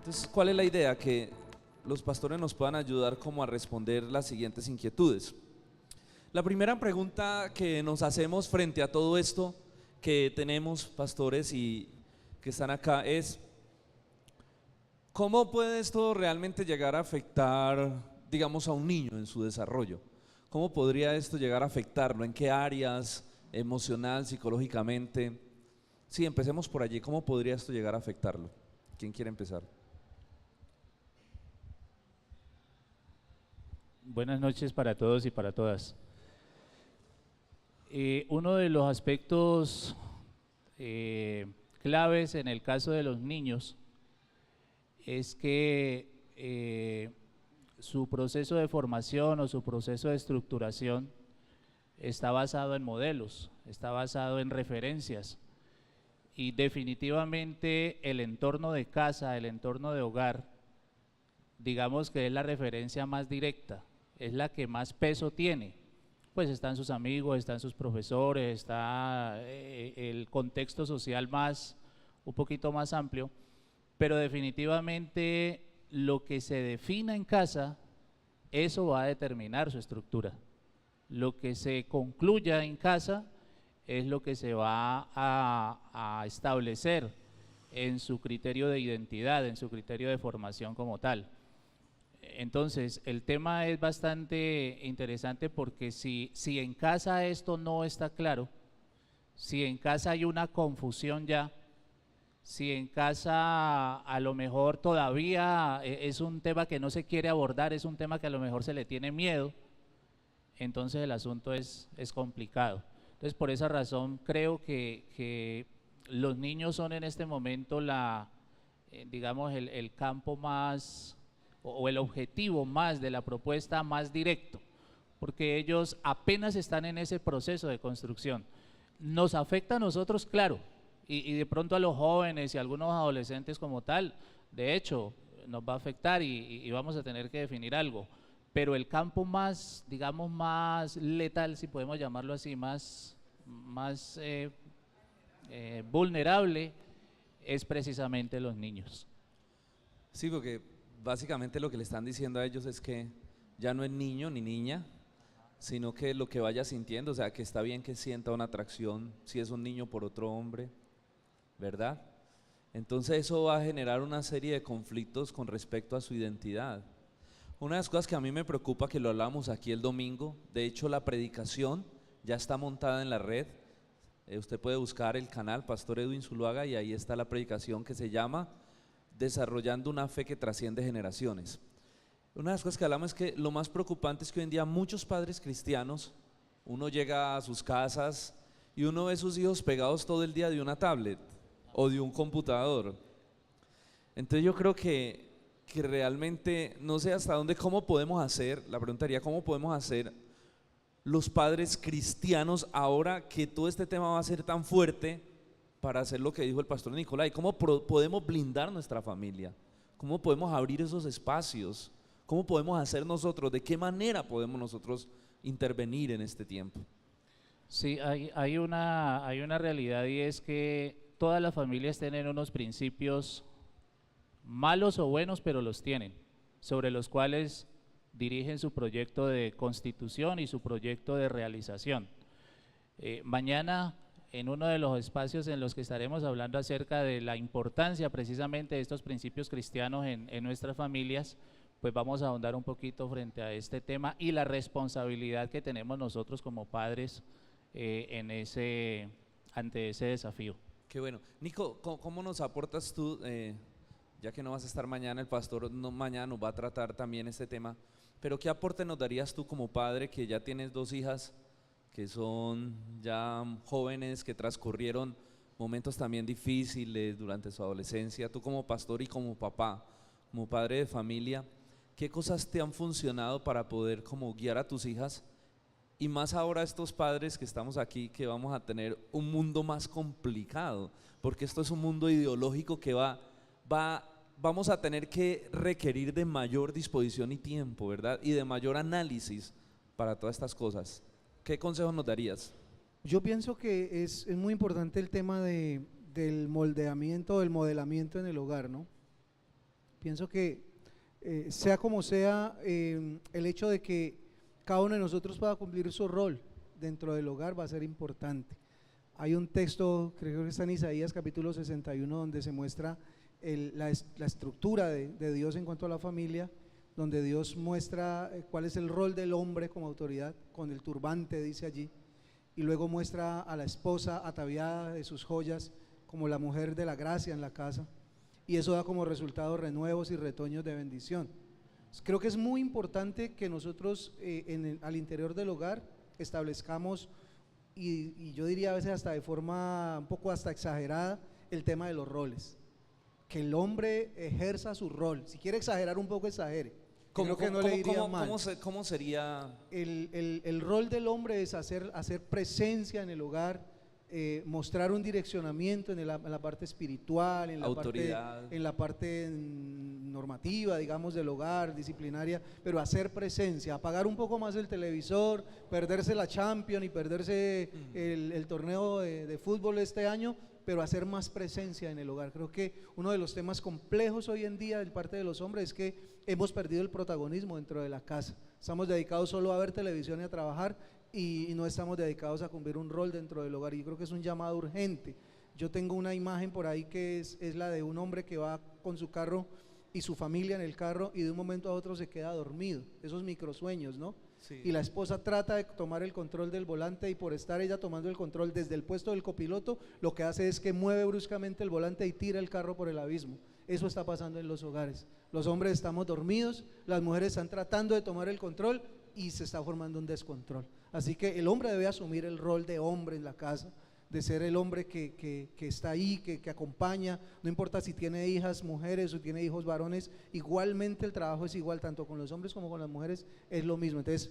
Entonces, ¿cuál es la idea? Que los pastores nos puedan ayudar como a responder las siguientes inquietudes. La primera pregunta que nos hacemos frente a todo esto que tenemos, pastores y que están acá, es ¿cómo puede esto realmente llegar a afectar, digamos, a un niño en su desarrollo? ¿Cómo podría esto llegar a afectarlo? ¿En qué áreas? ¿Emocional, psicológicamente? Sí, empecemos por allí. ¿Cómo podría esto llegar a afectarlo? ¿Quién quiere empezar? Buenas noches para todos y para todas. Uno de los aspectos claves en el caso de los niños es que su proceso de formación o su proceso de estructuración está basado en modelos, está basado en referencias, y definitivamente el entorno de casa, el entorno de hogar, digamos que es la referencia más directa, es la que más peso tiene. Pues están sus amigos, están sus profesores, está el contexto social un poquito más amplio, pero definitivamente lo que se defina en casa, eso va a determinar su estructura. Lo que se concluya en casa es lo que se va a establecer en su criterio de identidad, en su criterio de formación como tal. Entonces, el tema es bastante interesante porque si en casa esto no está claro, si en casa hay una confusión ya, si en casa a lo mejor todavía es un tema que no se quiere abordar, es un tema que a lo mejor se le tiene miedo, entonces el asunto es complicado. Entonces, por esa razón creo que los niños son en este momento digamos, el campo más o el objetivo más de la propuesta más directo, porque ellos apenas están en ese proceso de construcción. Nos afecta a nosotros, claro, y de pronto a los jóvenes y a algunos adolescentes como tal, de hecho, nos va a afectar y vamos a tener que definir algo, pero el campo más, digamos, más letal, si podemos llamarlo así, más vulnerable, es precisamente los niños. Sí, porque básicamente lo que le están diciendo a ellos es que ya no es niño ni niña, sino que lo que vaya sintiendo, o sea, que está bien que sienta una atracción si es un niño por otro hombre, ¿verdad? Entonces eso va a generar una serie de conflictos con respecto a su identidad. Una de las cosas que a mí me preocupa, que lo hablamos aquí el domingo, de hecho la predicación ya está montada en la red. Usted puede buscar el canal Pastor Edwin Zuluaga y ahí está la predicación que se llama Desarrollando una fe que trasciende generaciones. Una de las cosas que hablamos es que lo más preocupante es que hoy en día muchos padres cristianos, uno llega a sus casas y uno ve a sus hijos pegados todo el día de una tablet o de un computador. Entonces yo creo que realmente no sé hasta dónde, cómo podemos hacer, la pregunta sería cómo podemos hacer los padres cristianos ahora que todo este tema va a ser tan fuerte, para hacer lo que dijo el pastor Nicolai. ¿Cómo podemos blindar nuestra familia? ¿Cómo podemos abrir esos espacios? ¿Cómo podemos hacer nosotros? ¿De qué manera podemos nosotros intervenir en este tiempo? Sí, hay una realidad, y es que todas las familias tienen unos principios malos o buenos, pero los tienen, sobre los cuales dirigen su proyecto de constitución y su proyecto de realización. Mañana, en uno de los espacios en los que estaremos hablando acerca de la importancia precisamente de estos principios cristianos en nuestras familias, pues vamos a ahondar un poquito frente a este tema y la responsabilidad que tenemos nosotros como padres ante ese desafío. Qué bueno. Nico, ¿cómo nos aportas tú, ya que no vas a estar mañana, el pastor mañana nos va a tratar también este tema, pero qué aporte nos darías tú como padre que ya tienes dos hijas que son ya jóvenes, que transcurrieron momentos también difíciles durante su adolescencia, tú como pastor y como papá, como padre de familia, ¿qué cosas te han funcionado para poder como guiar a tus hijas? Y más ahora estos padres que estamos aquí, que vamos a tener un mundo más complicado, porque esto es un mundo ideológico que vamos a tener que requerir de mayor disposición y tiempo, ¿verdad? Y de mayor análisis para todas estas cosas. ¿Qué consejos nos darías? Yo pienso que es muy importante el tema del moldeamiento, del modelamiento en el hogar, ¿no? Pienso que sea como sea, el hecho de que cada uno de nosotros pueda cumplir su rol dentro del hogar va a ser importante. Hay un texto, creo que está en Isaías capítulo 61, donde se muestra la estructura de Dios en cuanto a la familia, donde Dios muestra cuál es el rol del hombre como autoridad, con el turbante dice allí, y luego muestra a la esposa ataviada de sus joyas como la mujer de la gracia en la casa, y eso da como resultado renuevos y retoños de bendición. Creo que es muy importante que nosotros al interior del hogar establezcamos, y yo diría a veces hasta de forma un poco hasta exagerada, el tema de los roles, que el hombre ejerza su rol. Si quiere exagerar un poco, exagere. Creo que no le diría mal. ¿Cómo sería? El rol del hombre es hacer presencia en el hogar, mostrar un direccionamiento en la parte espiritual, autoridad, en la parte normativa, digamos, del hogar, disciplinaria, pero hacer presencia, apagar un poco más el televisor, perderse la Champions y perderse el torneo de fútbol este año, pero hacer más presencia en el hogar. Creo que uno de los temas complejos hoy en día de parte de los hombres es que hemos perdido el protagonismo dentro de la casa. Estamos dedicados solo a ver televisión y a trabajar, y no estamos dedicados a cumplir un rol dentro del hogar, y yo creo que es un llamado urgente. Yo tengo una imagen por ahí que es la de un hombre que va con su carro y su familia en el carro, y de un momento a otro se queda dormido, esos microsueños, ¿no? Sí. Y la esposa trata de tomar el control del volante, y por estar ella tomando el control desde el puesto del copiloto, lo que hace es que mueve bruscamente el volante y tira el carro por el abismo. Eso está pasando en los hogares. Los hombres estamos dormidos, las mujeres están tratando de tomar el control y se está formando un descontrol. Así que el hombre debe asumir el rol de hombre en la casa, de ser el hombre que está ahí, que acompaña, no importa si tiene hijas mujeres o tiene hijos varones, igualmente el trabajo es igual, tanto con los hombres como con las mujeres es lo mismo. Entonces,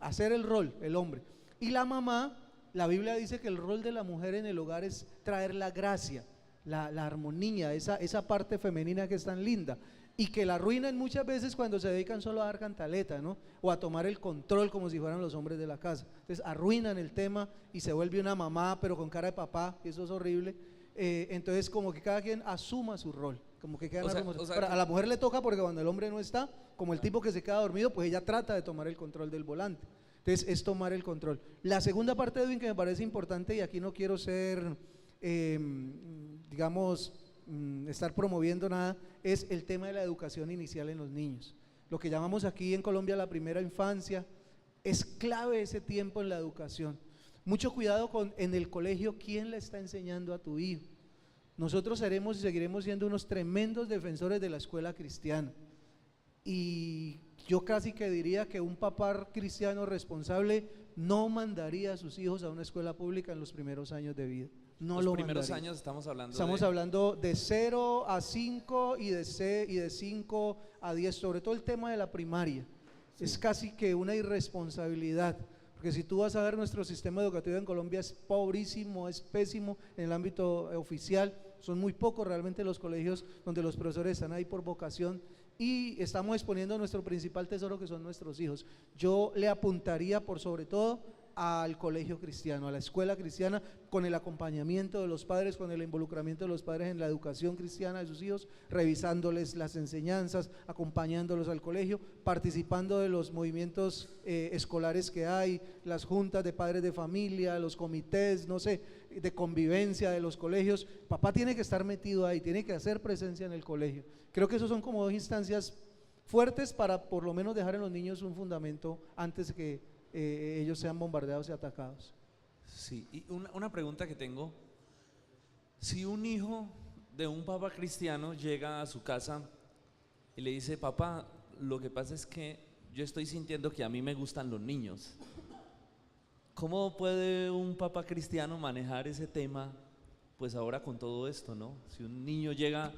hacer el rol, el hombre. Y la mamá, la Biblia dice que el rol de la mujer en el hogar es traer la gracia, la armonía, esa parte femenina que es tan linda, y que la arruinan muchas veces cuando se dedican solo a dar cantaleta, ¿no? O a tomar el control como si fueran los hombres de la casa. Entonces arruinan el tema y se vuelve una mamá pero con cara de papá, y eso es horrible. Entonces como que cada quien asuma su rol, como que a la mujer le toca, porque cuando el hombre no está, como el tipo que se queda dormido, pues ella trata de tomar el control del volante. Entonces es tomar el control. La segunda parte, Edwin, que me parece importante, y aquí no quiero ser digamos, estar promoviendo nada, es el tema de la educación inicial en los niños. Lo que llamamos aquí en Colombia la primera infancia, es clave ese tiempo en la educación. Mucho cuidado en el colegio, quién le está enseñando a tu hijo. Nosotros seremos y seguiremos siendo unos tremendos defensores de la escuela cristiana, y yo casi que diría que un papá cristiano responsable no mandaría a sus hijos a una escuela pública en los primeros años de vida. No los primeros años estamos hablando de 0 a 5 y de 5 a 10, sobre todo el tema de la primaria. Sí. Es casi que una irresponsabilidad, porque si tú vas a ver, nuestro sistema educativo en Colombia es pobrísimo, es pésimo en el ámbito oficial. Son muy pocos realmente los colegios donde los profesores están ahí por vocación, y estamos exponiendo nuestro principal tesoro, que son nuestros hijos. Yo le apuntaría por sobre todo al colegio cristiano, a la escuela cristiana, con el acompañamiento de los padres, con el involucramiento de los padres en la educación cristiana de sus hijos, revisándoles las enseñanzas, acompañándolos al colegio, participando de los movimientos escolares que hay, las juntas de padres de familia, los comités, no sé, de convivencia de los colegios. Papá tiene que estar metido ahí, tiene que hacer presencia en el colegio. Creo que esos son como dos instancias fuertes para por lo menos dejar en los niños un fundamento antes de que ellos sean bombardeados y atacados. Sí, y una pregunta que tengo: si un hijo de un papá cristiano llega a su casa y le dice, papá, lo que pasa es que yo estoy sintiendo que a mí me gustan los niños, ¿cómo puede un papá cristiano manejar ese tema pues ahora con todo esto, ¿no? Si un niño llega,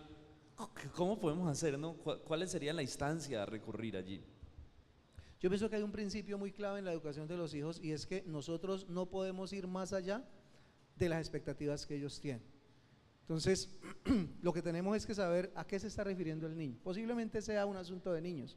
¿cómo podemos hacer, no? ¿Cuál sería la instancia a recurrir allí? Yo pienso que hay un principio muy clave en la educación de los hijos, y es que nosotros no podemos ir más allá de las expectativas que ellos tienen. Entonces, lo que tenemos es que saber a qué se está refiriendo el niño. Posiblemente sea un asunto de niños.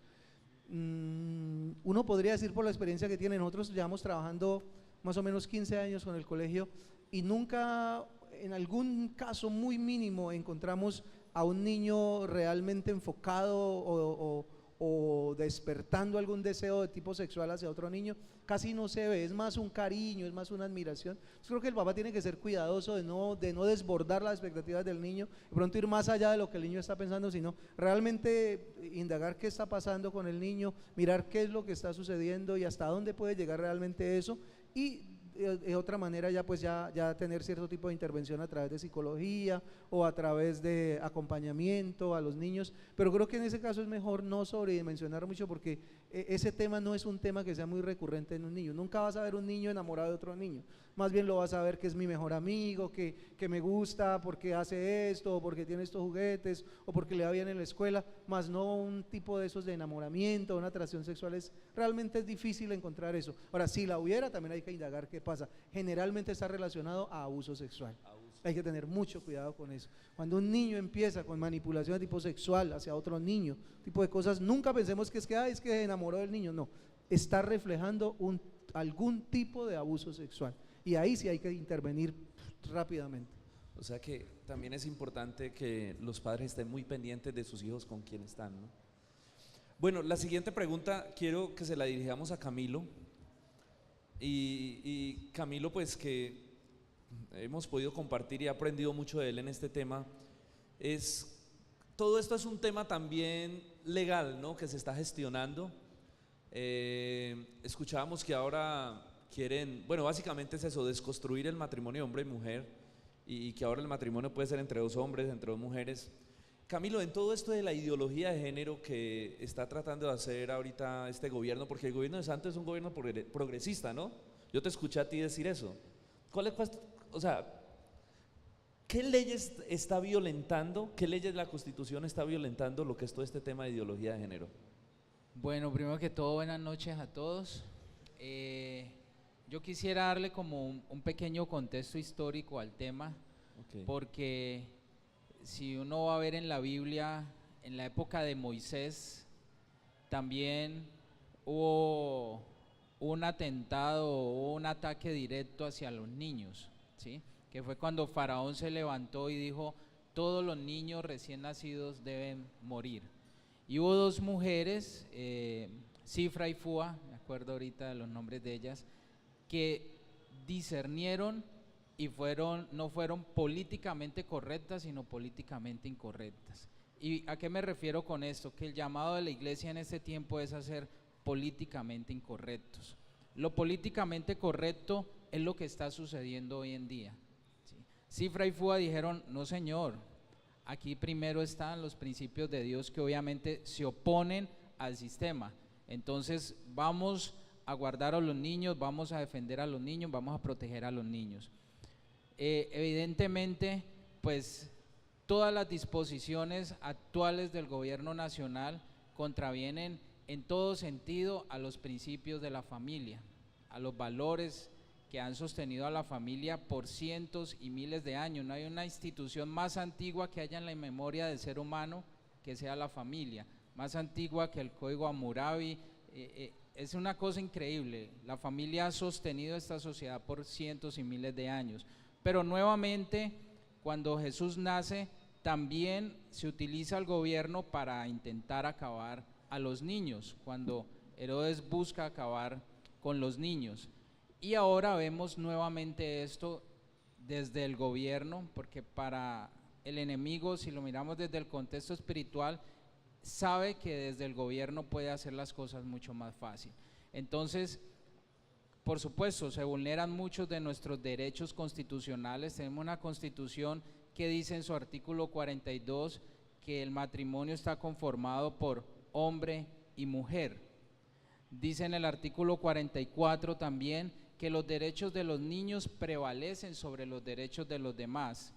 Uno podría decir, por la experiencia que tiene, nosotros llevamos trabajando más o menos 15 años con el colegio, y nunca, en algún caso muy mínimo, encontramos a un niño realmente enfocado o despertando algún deseo de tipo sexual hacia otro niño, casi no se ve, es más un cariño, es más una admiración. Yo creo que el papá tiene que ser cuidadoso de no desbordar las expectativas del niño, de pronto ir más allá de lo que el niño está pensando, sino realmente indagar qué está pasando con el niño, mirar qué es lo que está sucediendo y hasta dónde puede llegar realmente eso, y de otra manera ya tener cierto tipo de intervención a través de psicología o a través de acompañamiento a los niños, pero creo que en ese caso es mejor no sobredimensionar mucho, porque ese tema no es un tema que sea muy recurrente en un niño. Nunca vas a ver un niño enamorado de otro niño, más bien lo vas a ver que es mi mejor amigo, que me gusta porque hace esto, o porque tiene estos juguetes, o porque le va bien en la escuela, más no un tipo de esos de enamoramiento, una atracción sexual. Realmente es difícil encontrar eso. Ahora, si la hubiera, también hay que indagar qué pasa. Generalmente está relacionado a abuso sexual. Hay que tener mucho cuidado con eso. Cuando un niño empieza con manipulación de tipo sexual hacia otro niño, tipo de cosas, nunca pensemos que es que se enamoró del niño, no, está reflejando algún tipo de abuso sexual, y ahí sí hay que intervenir rápidamente. O sea que también es importante que los padres estén muy pendientes de sus hijos con quien están, ¿no? Bueno, la siguiente pregunta quiero que se la dirijamos a Camilo, y Camilo, pues, que hemos podido compartir y he aprendido mucho de él en este tema, todo esto es un tema también legal, ¿no?, que se está gestionando. Escuchábamos que ahora quieren, bueno, básicamente es eso, desconstruir el matrimonio hombre y mujer, y que ahora el matrimonio puede ser entre dos hombres, entre dos mujeres. Camilo, en todo esto de la ideología de género que está tratando de hacer ahorita este gobierno, porque el gobierno de Santos es un gobierno progresista, ¿no? Yo te escuché a ti decir eso. O sea, ¿qué leyes está violentando, qué leyes de la Constitución está violentando lo que es todo este tema de ideología de género? Bueno, primero que todo, buenas noches a todos. Yo quisiera darle como un pequeño contexto histórico al tema, Okay. porque si uno va a ver en la Biblia, en la época de Moisés, también hubo un atentado o un ataque directo hacia los niños, ¿sí? Que fue cuando Faraón se levantó y dijo: todos los niños recién nacidos deben morir. Y hubo dos mujeres, Cifra y Fua, me acuerdo ahorita de los nombres de ellas, que discernieron y no fueron políticamente correctas, sino políticamente incorrectas. ¿Y a qué me refiero con esto? Que el llamado de la iglesia en este tiempo es a ser políticamente incorrectos. Lo políticamente correcto es lo que está sucediendo hoy en día, ¿sí? Cifra y Fua dijeron: no, señor, aquí primero están los principios de Dios, que obviamente se oponen al sistema. Entonces vamos a guardar a los niños, vamos a defender a los niños, vamos a proteger a los niños. Evidentemente, pues todas las disposiciones actuales del gobierno nacional contravienen en todo sentido a los principios de la familia, a los valores que han sostenido a la familia por cientos y miles de años. No hay una institución más antigua que haya en la memoria del ser humano que sea la familia, más antigua que el Código Hammurabi. Es una cosa increíble. La familia ha sostenido esta sociedad por cientos y miles de años. Pero nuevamente, cuando Jesús nace, también se utiliza el gobierno para intentar acabar a los niños, cuando Herodes busca acabar con los niños. Y ahora vemos nuevamente esto desde el gobierno, porque para el enemigo, si lo miramos desde el contexto espiritual, sabe que desde el gobierno puede hacer las cosas mucho más fácil. Entonces, por supuesto, se vulneran muchos de nuestros derechos constitucionales. Tenemos una constitución que dice en su artículo 42 que el matrimonio está conformado por hombre y mujer. Dice en el artículo 44 también que los derechos de los niños prevalecen sobre los derechos de los demás.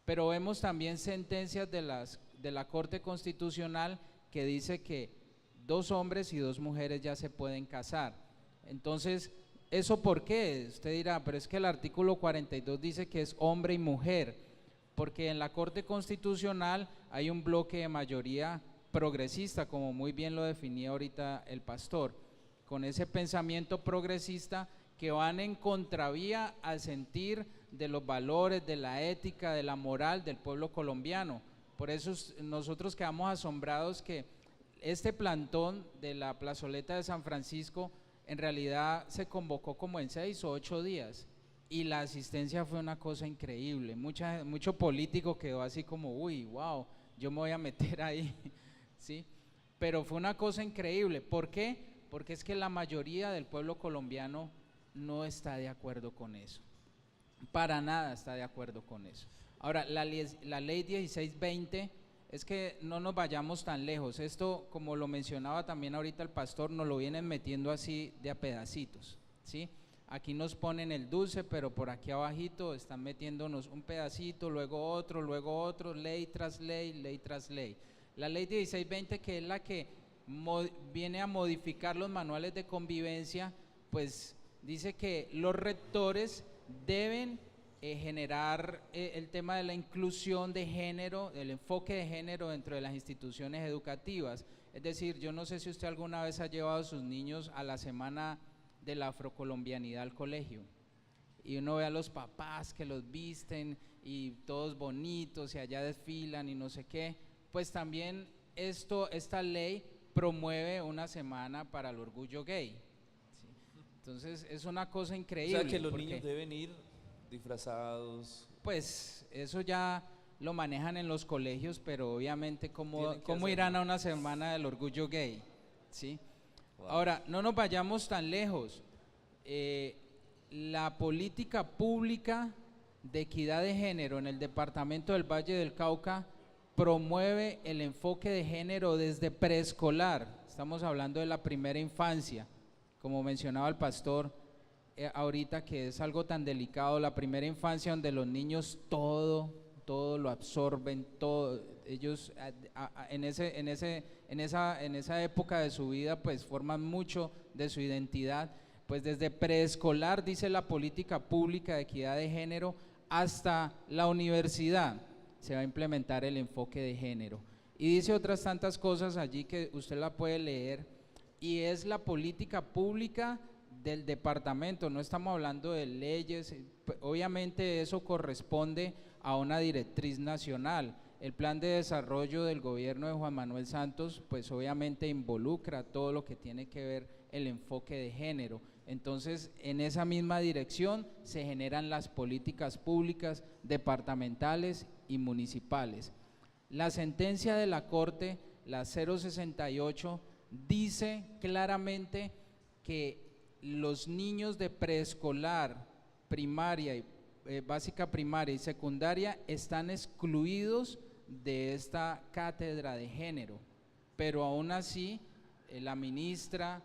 Pero vemos también sentencias de la Corte Constitucional que dice que 2 hombres y 2 mujeres ya se pueden casar. Entonces, ¿eso por qué? Usted dirá, pero es que el artículo 42 dice que es hombre y mujer, porque en la Corte Constitucional hay un bloque de mayoría progresista, como muy bien lo definía ahorita el pastor, con ese pensamiento progresista que van en contravía al sentir de los valores, de la ética, de la moral del pueblo colombiano, Por eso nosotros quedamos asombrados que este plantón de la plazoleta de San Francisco en realidad se convocó como en 6 o 8 días y la asistencia fue una cosa increíble. Mucho político quedó así como, uy, wow, yo me voy a meter ahí, ¿sí? Pero fue una cosa increíble. ¿Por qué? Porque es que la mayoría del pueblo colombiano no está de acuerdo con eso. Para nada está de acuerdo con eso. Ahora, la ley 1620, es que no nos vayamos tan lejos. Esto, como lo mencionaba también ahorita el pastor, nos lo vienen metiendo así de a pedacitos, ¿sí? Aquí nos ponen el dulce, pero por aquí abajito están metiéndonos un pedacito, luego otro, ley tras ley, ley tras ley. La ley 1620, que es la que viene a modificar los manuales de convivencia, pues dice que los rectores deben generar el tema de la inclusión de género, el enfoque de género dentro de las instituciones educativas. Es decir, yo no sé si usted alguna vez ha llevado a sus niños a la semana de la afrocolombianidad al colegio y uno ve a los papás que los visten y todos bonitos y allá desfilan y no sé qué. Pues también esta ley promueve una semana para el orgullo gay, ¿sí? Entonces es una cosa increíble. O sea que los niños deben ir disfrazados. Pues eso ya lo manejan en los colegios, pero obviamente cómo irán a una semana del orgullo gay, ¿sí? Wow. Ahora, no nos vayamos tan lejos. La política pública de equidad de género en el departamento del Valle del Cauca promueve el enfoque de género desde preescolar. Estamos hablando de la primera infancia, como mencionaba el pastor ahorita, que es algo tan delicado, la primera infancia donde los niños todo lo absorben, todo. Ellos en esa época de su vida pues forman mucho de su identidad. Pues desde preescolar, dice la política pública de equidad de género, hasta la universidad se va a implementar el enfoque de género. Y dice otras tantas cosas allí que usted la puede leer, y es la política pública del departamento, no estamos hablando de leyes. Obviamente eso corresponde a una directriz nacional. El plan de desarrollo del gobierno de Juan Manuel Santos pues obviamente involucra todo lo que tiene que ver el enfoque de género. Entonces en esa misma dirección se generan las políticas públicas departamentales y municipales. La sentencia de la Corte, la 068, dice claramente que los niños de preescolar, primaria, básica primaria y secundaria están excluidos de esta cátedra de género, pero aún así la ministra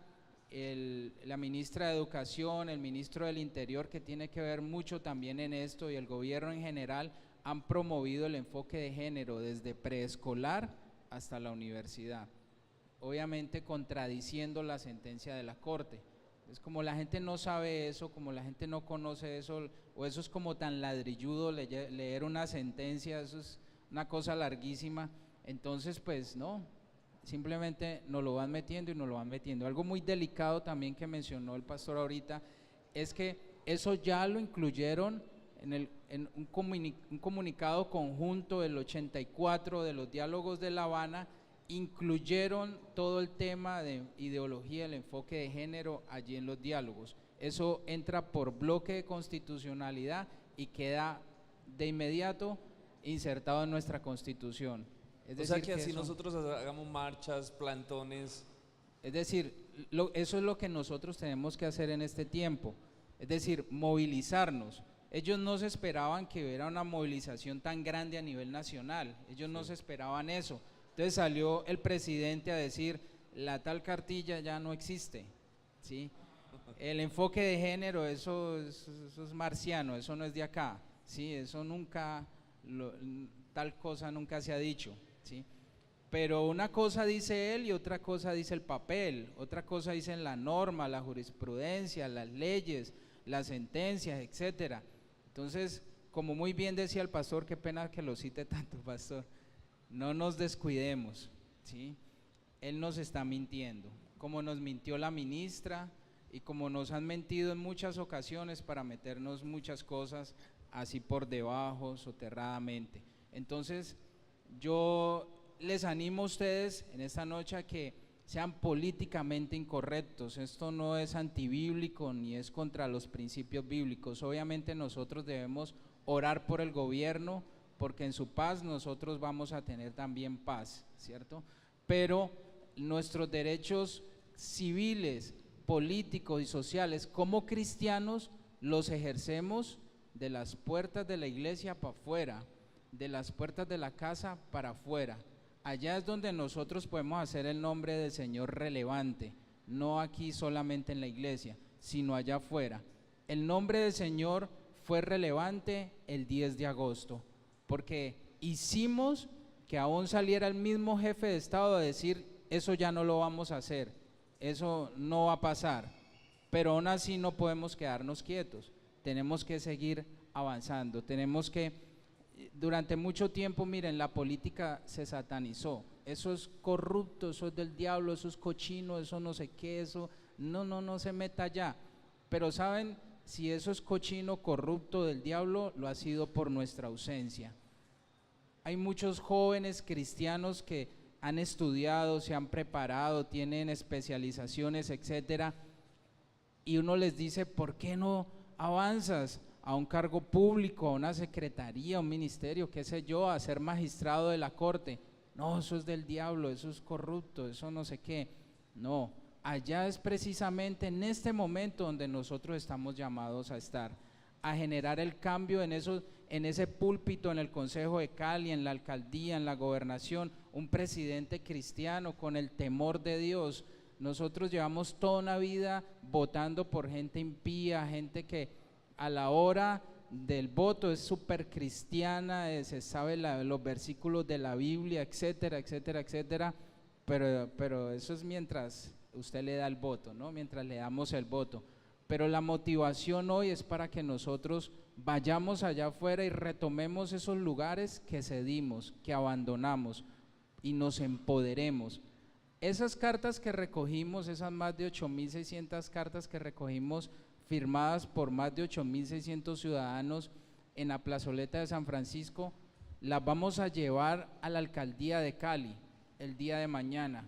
de Educación, el ministro del Interior, que tiene que ver mucho también en esto, y el gobierno en general, han promovido el enfoque de género desde preescolar hasta la universidad, obviamente contradiciendo la sentencia de la Corte. Es como la gente no sabe eso, como la gente no conoce eso, o eso es como tan ladrilludo leer una sentencia, eso es una cosa larguísima. Entonces pues no, simplemente nos lo van metiendo y nos lo van metiendo. Algo muy delicado también que mencionó el pastor ahorita es que eso ya lo incluyeron en un comunicado conjunto del 84 de los diálogos de La Habana. Incluyeron todo el tema de ideología, el enfoque de género allí en los diálogos. Eso entra por bloque de constitucionalidad y queda de inmediato insertado en nuestra Constitución. Es O sea decir, que así eso, nosotros hagamos marchas, plantones. es decir, eso es lo que nosotros tenemos que hacer en este tiempo, es decir, movilizarnos. Ellos no se esperaban que hubiera una movilización tan grande a nivel nacional, ellos no se esperaban eso. Entonces salió el presidente a decir, la tal cartilla ya no existe, ¿sí? El enfoque de género, eso es marciano, eso no es de acá, ¿sí? Eso nunca, tal cosa nunca se ha dicho, ¿sí? Pero una cosa dice él y otra cosa dice el papel, otra cosa dicen la norma, la jurisprudencia, las leyes, las sentencias, etcétera. Entonces, como muy bien decía el pastor, qué pena que lo cite tanto, pastor, no nos descuidemos, ¿sí? Él nos está mintiendo, como nos mintió la ministra y como nos han mentido en muchas ocasiones para meternos muchas cosas así por debajo, soterradamente. Entonces, yo les animo a ustedes en esta noche a que sean políticamente incorrectos. Esto no es antibíblico ni es contra los principios bíblicos. Obviamente nosotros debemos orar por el gobierno, porque en su paz nosotros vamos a tener también paz, ¿cierto? Pero nuestros derechos civiles, políticos y sociales como cristianos los ejercemos de las puertas de la iglesia para afuera, de las puertas de la casa para afuera. Allá es donde nosotros podemos hacer el nombre del Señor relevante, no aquí solamente en la iglesia, sino allá afuera. El nombre del Señor fue relevante el 10 de agosto, porque hicimos que aún saliera el mismo jefe de Estado a decir, eso ya no lo vamos a hacer, eso no va a pasar, pero aún así no podemos quedarnos quietos, tenemos que seguir avanzando, tenemos que, durante mucho tiempo, miren, la política se satanizó, eso es corrupto, eso es del diablo, eso es cochino, eso no sé qué, eso, no se meta allá, pero saben, si eso es cochino, corrupto del diablo, lo ha sido por nuestra ausencia. Hay muchos jóvenes cristianos que han estudiado, se han preparado, tienen especializaciones, etcétera, y uno les dice, ¿por qué no avanzas a un cargo público, a una secretaría, a un ministerio, qué sé yo, a ser magistrado de la corte? No, eso es del diablo, eso es corrupto, eso no sé qué. No, allá es precisamente en este momento donde nosotros estamos llamados a estar, a generar el cambio en ese púlpito, en el Consejo de Cali, en la alcaldía, en la gobernación, un presidente cristiano con el temor de Dios. Nosotros llevamos toda una vida votando por gente impía, gente que a la hora del voto es súper cristiana, se sabe los versículos de la Biblia, etcétera, etcétera, etcétera, pero eso es mientras usted le da el voto, ¿no? Mientras le damos el voto. Pero la motivación hoy es para que nosotros vayamos allá afuera y retomemos esos lugares que cedimos, que abandonamos y nos empoderemos. Esas cartas que recogimos, esas más de 8.600 cartas que recogimos firmadas por más de 8.600 ciudadanos en la plazoleta de San Francisco, las vamos a llevar a la alcaldía de Cali el día de mañana.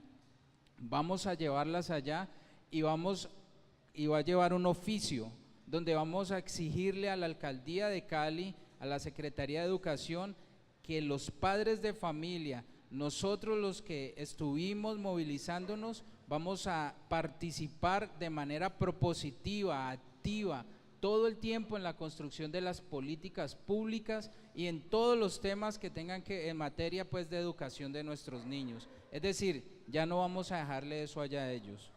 Vamos a llevarlas allá y va a llevar un oficio donde vamos a exigirle a la alcaldía de Cali, a la Secretaría de Educación, que los padres de familia, nosotros los que estuvimos movilizándonos, vamos a participar de manera propositiva, activa, todo el tiempo en la construcción de las políticas públicas y en todos los temas que tengan que, en materia pues de educación de nuestros niños. Es decir, ya no vamos a dejarle eso allá a ellos.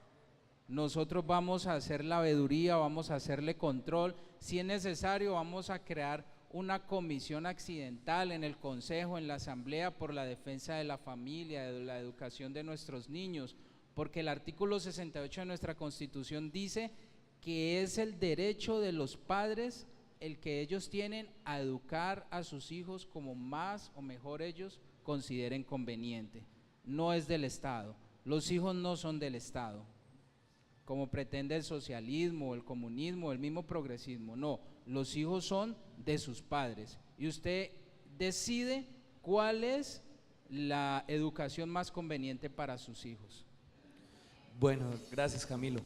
Nosotros vamos a hacer la veeduría, vamos a hacerle control, si es necesario vamos a crear una comisión accidental en el consejo, en la asamblea por la defensa de la familia, de la educación de nuestros niños, porque el artículo 68 de nuestra Constitución dice que es el derecho de los padres el que ellos tienen a educar a sus hijos como más o mejor ellos consideren conveniente, no es del Estado, los hijos no son del Estado, como pretende el socialismo, el comunismo, el mismo progresismo, no, los hijos son de sus padres y usted decide cuál es la educación más conveniente para sus hijos. Bueno, gracias Camilo.